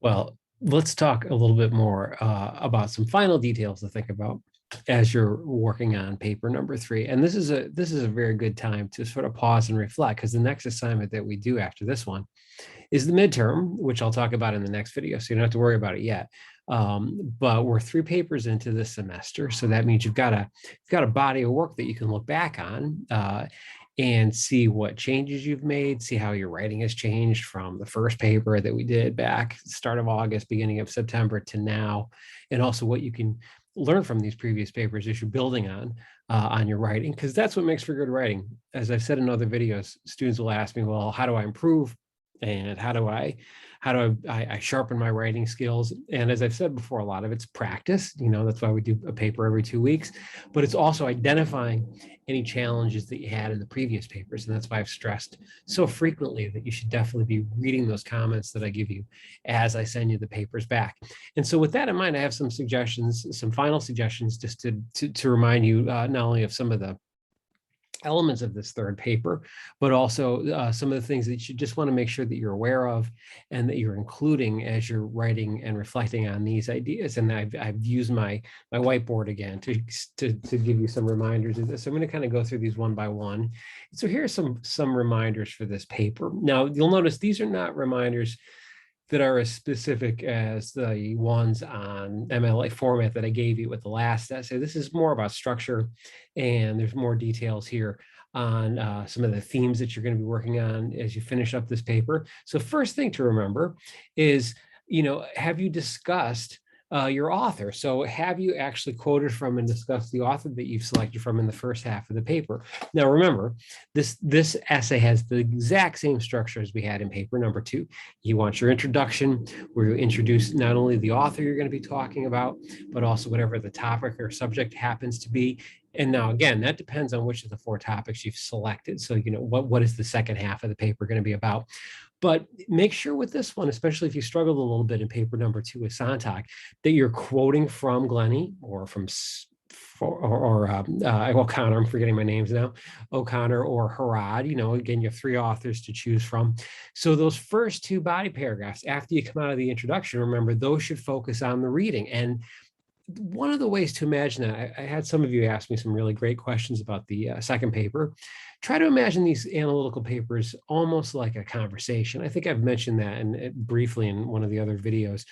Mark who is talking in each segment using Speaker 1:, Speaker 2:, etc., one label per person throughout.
Speaker 1: Well, let's talk a little bit more about some final details to think about as you're working on paper number 3. And this is a very good time to sort of pause and reflect, because the next assignment that we do after this one is the midterm, which I'll talk about in the next video, so you don't have to worry about it yet. But we're 3 papers into this semester, so that means you've got a body of work that you can look back on and see what changes you've made, see how your writing has changed from the first paper that we did back start of August, beginning of September to now, and also what you can learn from these previous papers as you're building on your writing, because that's what makes for good writing. As I've said in other videos, students will ask me, well, how do I improve? And how do I sharpen my writing skills? And as I've said before, a lot of it's practice. That's why we do a paper every 2 weeks, but it's also identifying any challenges that you had in the previous papers. And that's why I've stressed so frequently that you should definitely be reading those comments that I give you as I send you the papers back. And so with that in mind, I have some suggestions, some final suggestions, just to remind you not only of some of the elements of this third paper, but also some of the things that you just want to make sure that you're aware of and that you're including as you're writing and reflecting on these ideas. And I've used my whiteboard again to give you some reminders of this. So I'm going to kind of go through these one by one. So here are some reminders for this paper. Now, you'll notice these are not reminders that are as specific as the ones on MLA format that I gave you with the last essay. This is more about structure, and there's more details here on some of the themes that you're going to be working on as you finish up this paper. So first thing to remember is, have you discussed your author? So have you actually quoted from and discussed the author that you've selected from in the first half of the paper? Now, remember, this essay has the exact same structure as we had in paper number 2. You want your introduction, where you introduce not only the author you're going to be talking about, but also whatever the topic or subject happens to be. And now, again, that depends on which of the 4 topics you've selected. So, what is the second half of the paper going to be about? But make sure with this one, especially if you struggled a little bit in paper number 2 with Sontag, that you're quoting from Glennie or from O'Connor. I'm forgetting my names now. O'Connor or Harrod. Again, you have 3 authors to choose from. So those first 2 body paragraphs after you come out of the introduction, remember, those should focus on the reading. And one of the ways to imagine that, I had some of you ask me some really great questions about the second paper. Try to imagine these analytical papers almost like a conversation. I think I've mentioned that briefly in one of the other videos.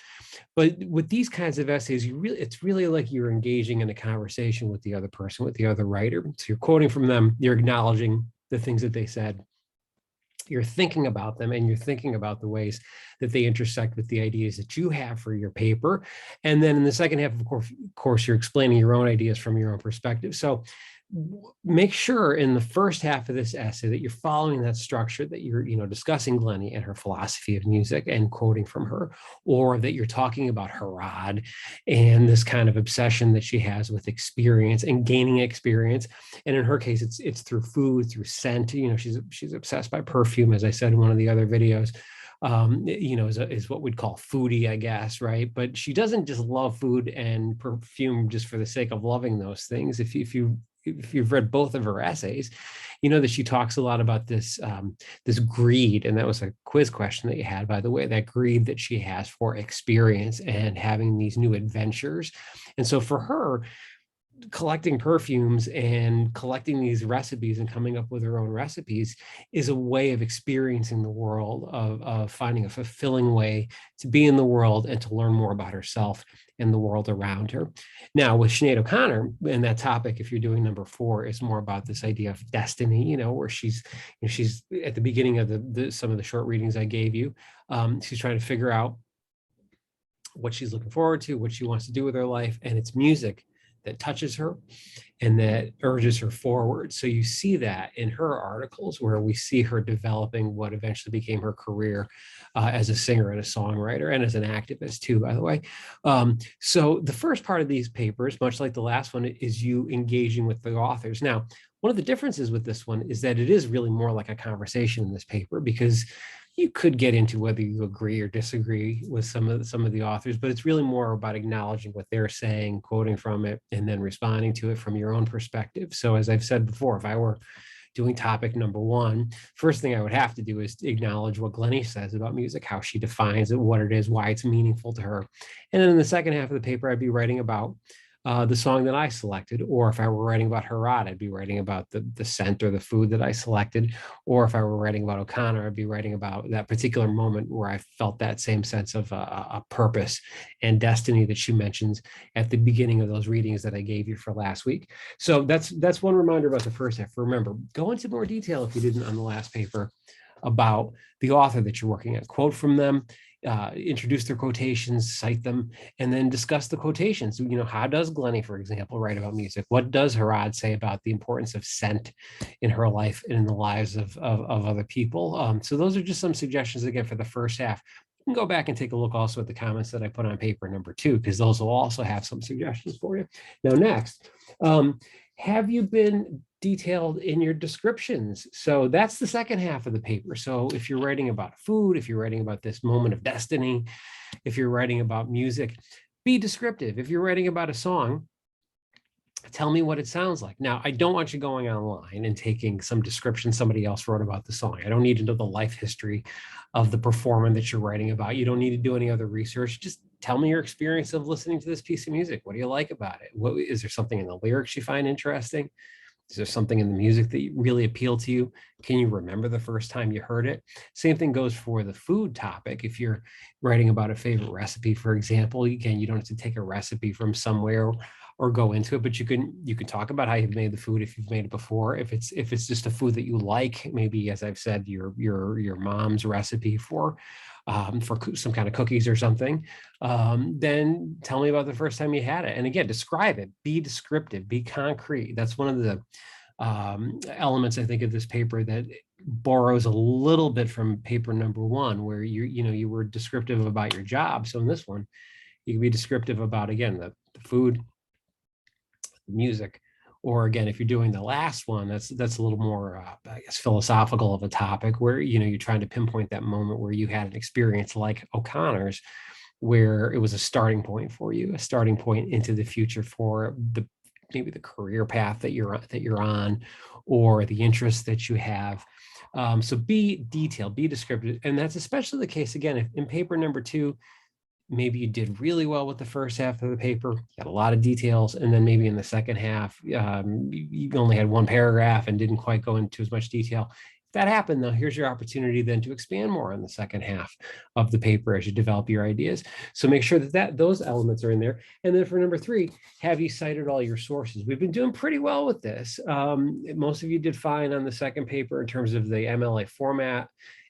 Speaker 1: But with these kinds of essays, it's really like you're engaging in a conversation with the other person, with the other writer. So you're quoting from them, you're acknowledging the things that they said. You're thinking about them, and you're thinking about the ways that they intersect with the ideas that you have for your paper. And then in the second half, of course, you're explaining your own ideas from your own perspective. So make sure in the first half of this essay that you're following that structure, that you're discussing Glennie and her philosophy of music and quoting from her, or that you're talking about Harrod and this kind of obsession that she has with experience and gaining experience. And in her case, it's through food, through scent. She's obsessed by perfume, as I said in one of the other videos. Is what we'd call foodie, I guess, right? But she doesn't just love food and perfume just for the sake of loving those things. If you've read both of her essays, you know that she talks a lot about this greed, and that was a quiz question that you had, by the way, that greed that she has for experience and having these new adventures. And so for her, collecting perfumes and collecting these recipes and coming up with her own recipes is a way of experiencing the world, of finding a fulfilling way to be in the world and to learn more about herself and the world around her. Now, with Sinead O'Connor, and that topic, if you're doing number 4, is more about this idea of destiny, where she's at the beginning of some of the short readings I gave you, she's trying to figure out what she's looking forward to, what she wants to do with her life, and it's music that touches her and that urges her forward. So you see that in her articles, where we see her developing what eventually became her career as a singer and a songwriter, and as an activist too, by the way. So the first part of these papers, much like the last one, is you engaging with the authors. Now, one of the differences with this one is that it is really more like a conversation in this paper, because you could get into whether you agree or disagree with some of the authors, but it's really more about acknowledging what they're saying, quoting from it, and then responding to it from your own perspective. So as I've said before, if I were doing topic number one, first thing I would have to do is acknowledge what Glennie says about music, how she defines it, what it is, why it's meaningful to her. And then in the second half of the paper, I'd be writing about the song that I selected, or if I were writing about Harad, I'd be writing about the scent or the food that I selected, or if I were writing about O'Connor, I'd be writing about that particular moment where I felt that same sense of a purpose and destiny that she mentions at the beginning of those readings that I gave you for last week. So that's one reminder about the first half. Remember, go into more detail if you didn't on the last paper about the author that you're working at. Quote from them, introduce their quotations, cite them, and then discuss the quotations. You know, how does Glennie, for example, write about music? What does Harad say about the importance of scent in her life and in the lives of other people? So those are just some suggestions again for the first half. You can go back and take a look also at the comments that I put on paper number 2, because those will also have some suggestions for you. Now, next, have you been detailed in your descriptions? So that's the second half of the paper. So if you're writing about food, if you're writing about this moment of destiny, if you're writing about music, be descriptive. If you're writing about a song, tell me what it sounds like. Now, I don't want you going online and taking some description somebody else wrote about the song. I don't need to know the life history of the performer that you're writing about. You don't need to do any other research. Just tell me your experience of listening to this piece of music. What do you like about it? What is there something in the lyrics you find interesting? Is there something in the music that really appealed to you? Can you remember the first time you heard it? Same thing goes for the food topic. If you're writing about a favorite recipe, for example, again, you don't have to take a recipe from somewhere or go into it, but you can talk about how you've made the food if you've made it before. If it's just a food that you like, maybe, as I've said, your mom's recipe for some kind of cookies or something, then tell me about the first time you had it. And again, describe it, be descriptive, be concrete. That's one of the elements, I think, of this paper that borrows a little bit from paper number 1, where you were descriptive about your job. So in this one, you can be descriptive about, again, the food, music, or again, if you're doing the last one, that's a little more, I guess, philosophical of a topic, where you're trying to pinpoint that moment where you had an experience like O'Connor's, where it was a starting point for you, a starting point into the future for maybe the career path that you're on, or the interests that you have. So be detailed, be descriptive, and that's especially the case again if in paper number 2. Maybe you did really well with the first half of the paper, got a lot of details, and then maybe in the second half, you only had one paragraph and didn't quite go into as much detail. If that happened, though, here's your opportunity then to expand more on the second half of the paper as you develop your ideas. So make sure that those elements are in there. And then for number 3, have you cited all your sources? We've been doing pretty well with this. Most of you did fine on the second paper in terms of the MLA format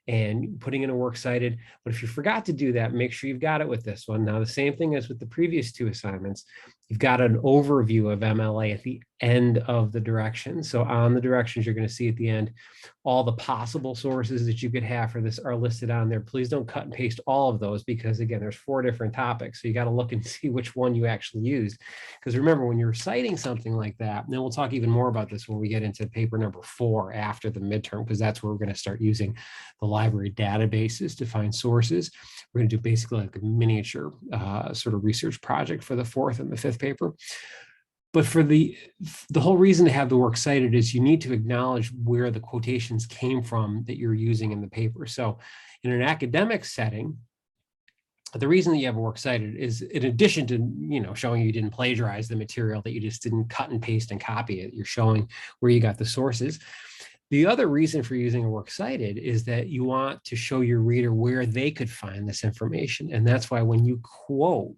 Speaker 1: and putting in a works cited. But if you forgot to do that, make sure you've got it with this one. Now, the same thing as with the previous 2 assignments, you've got an overview of MLA at the end of the directions. So on the directions, you're going to see at the end, all the possible sources that you could have for this are listed on there. Please don't cut and paste all of those, because again, there's 4 different topics. So you got to look and see which one you actually used. Because remember, when you're citing something like that, and then we'll talk even more about this when we get into paper number 4 after the midterm, because that's where we're going to start using the library databases to find sources. We're going to do basically like a miniature sort of research project for the 4th and the 5th paper. But for the whole reason to have the work cited is you need to acknowledge where the quotations came from that you're using in the paper. So in an academic setting, the reason that you have a work cited is, in addition to showing you didn't plagiarize the material, that you just didn't cut and paste and copy it, you're showing where you got the sources. The other reason for using a works cited is that you want to show your reader where they could find this information. And that's why when you quote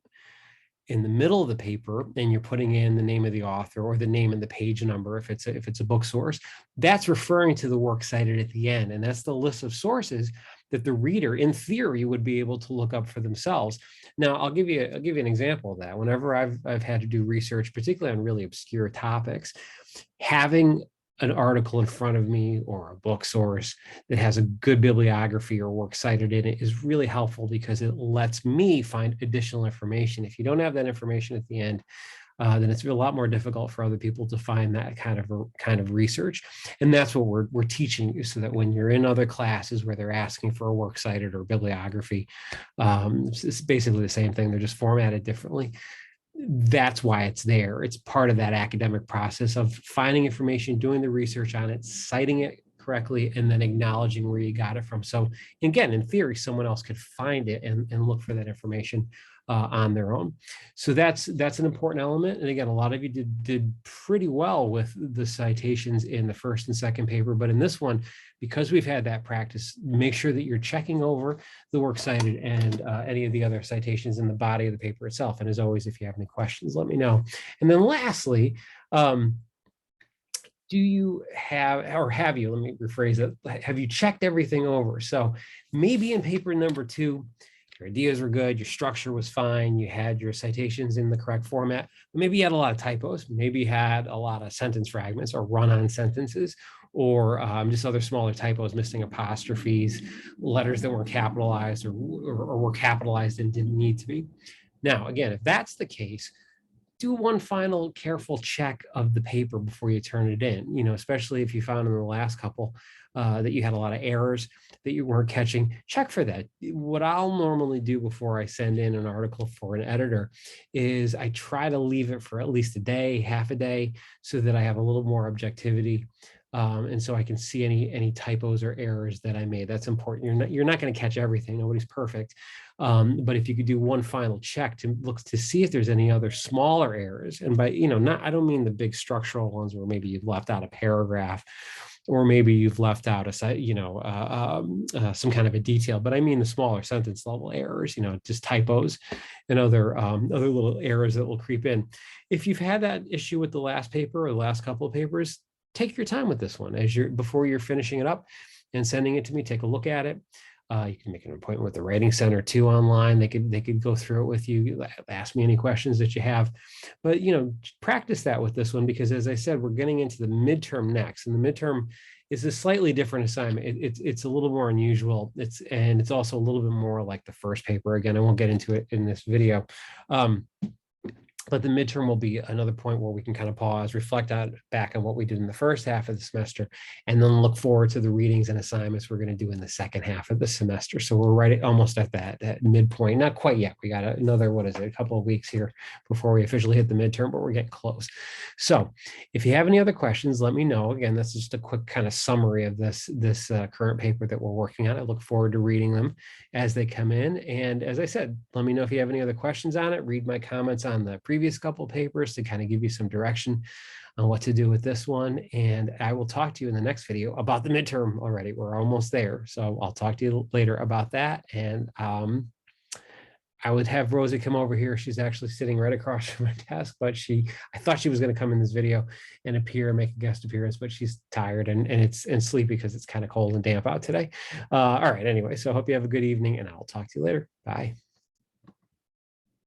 Speaker 1: in the middle of the paper and you're putting in the name of the author or the name and the page number, if it's a book source, that's referring to the works cited at the end. And that's the list of sources that the reader, in theory, would be able to look up for themselves. Now, I'll give you an example of that. Whenever I've had to do research, particularly on really obscure topics, having an article in front of me or a book source that has a good bibliography or works cited in it is really helpful, because it lets me find additional information. If you don't have that information at the end, then it's a lot more difficult for other people to find that kind of research. And that's what we're teaching you, so that when you're in other classes where they're asking for a works cited or bibliography, it's basically the same thing. They're just formatted differently. that's why it's there. It's part of that academic process of finding information, doing the research on it, citing it correctly, and then acknowledging where you got it from. So again, in theory, someone else could find it and look for that information on their own. So that's an important element. And again, a lot of you did pretty well with the citations in the first and second paper, but in this one, because we've had that practice, make sure that you're checking over the works cited and any of the other citations in the body of the paper itself. And as always, if you have any questions, let me know. And then lastly, do you have, or have you, let me rephrase it, have you checked everything over? So maybe in paper number 2, your ideas were good, your structure was fine, you had your citations in the correct format, but maybe you had a lot of typos, maybe you had a lot of sentence fragments or run-on sentences, or just other smaller typos, missing apostrophes, letters that weren't capitalized or were capitalized and didn't need to be. Now, again, if that's the case, do one final careful check of the paper before you turn it in, especially if you found in the last couple that you had a lot of errors that you weren't catching. Check for that. What I'll normally do before I send in an article for an editor is I try to leave it for at least a day, half a day, so that I have a little more objectivity. And so I can see any typos or errors that I made. That's important. You're not going to catch everything. Nobody's perfect. But if you could do one final check to look to see if there's any other smaller errors, and by I don't mean the big structural ones where maybe you've left out a paragraph, or maybe you've left out a some kind of a detail, but I mean the smaller sentence level errors, just typos and other little errors that will creep in. If you've had that issue with the last paper or the last couple of papers, take your time with this one before you're finishing it up and sending it to me. Take a look at it. You can make an appointment with the Writing Center too online. They could go through it with you, ask me any questions that you have. But practice that with this one, because as I said, we're getting into the midterm next, and the midterm is a slightly different assignment. It's a little more unusual. It's also a little bit more like the first paper. Again, I won't get into it in this video. But the midterm will be another point where we can kind of pause, reflect back on what we did in the first half of the semester, and then look forward to the readings and assignments we're going to do in the second half of the semester. So we're right almost at that midpoint. Not quite yet. We got another, a couple of weeks here before we officially hit the midterm, but we're getting close. So if you have any other questions, let me know. Again, that's just a quick kind of summary of this current paper that we're working on. I look forward to reading them as they come in. And as I said, let me know if you have any other questions on it. Read my comments on the previous couple papers to kind of give you some direction on what to do with this one. And I will talk to you in the next video about the midterm already. We're almost there. So I'll talk to you later about that. And I would have Rosie come over here. She's actually sitting right across from my desk, but I thought she was going to come in this video and appear and make a guest appearance, but she's tired and sleepy because it's kind of cold and damp out today. All right. Anyway, so I hope you have a good evening, and I'll talk to you later. Bye.